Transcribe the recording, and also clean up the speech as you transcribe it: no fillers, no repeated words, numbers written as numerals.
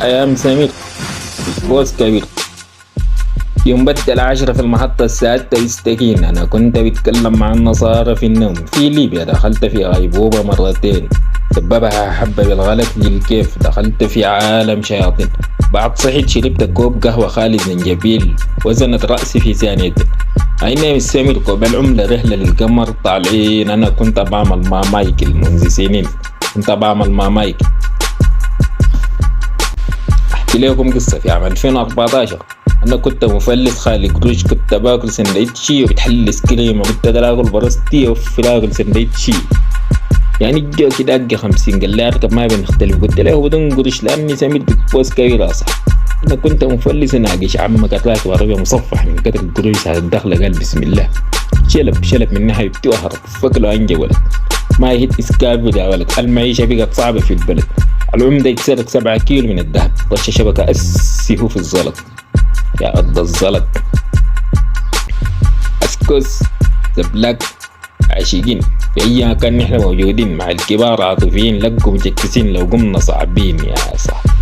أيام سمير بوس كبير. يوم بدل 10 في المحطة السادسة يستكين. أنا كنت بتكلم مع النصارى في النوم في ليبيا. دخلت في غيبوبة مرتين سببها حبة بالغلط للكيف. دخلت في عالم شياطين. بعد صحيت شربت كوب قهوة خالي زنجبيل وزنت رأسي في ثانيتين. أي نام السمير كوب العملة رحلة للقمر طالعين. أنا كنت بعمل مع مايكل منذ سنين. كنت بعمل مع مايكل. أحكي لكم قصة في عام 2014. أنا كنت مفلس خالي قروش. كنت باكل سندوتشي وبتحل سكريمة. كنت أكل برستي وفي الآكل سندوتشي. يعني جو كده أجي 50 قال لي أركب ما بنختلف. قلت له بدون قروش لأني سميت بوس كبير أصح. أنا كنت مفلس ناقش عمك راكب عربية مصفح من قدر القروش هذا الدخلة. قال بسم الله شلب من ناحيتي وهرب. فكله أنجا ولد ما يهد إسكاب يا ولد. المعيشة بقت صعبة في البلد. العمدة يتسرق 7 كيلو من الذهب. طش شبكة أسيه في الزلط يا قد الزلط. أسكوس زبلك عاشقين في أيام كان نحن موجودين مع الكبار عاطفيين. لقوا مجكسين لو قمنا صعبين يا صاحبي.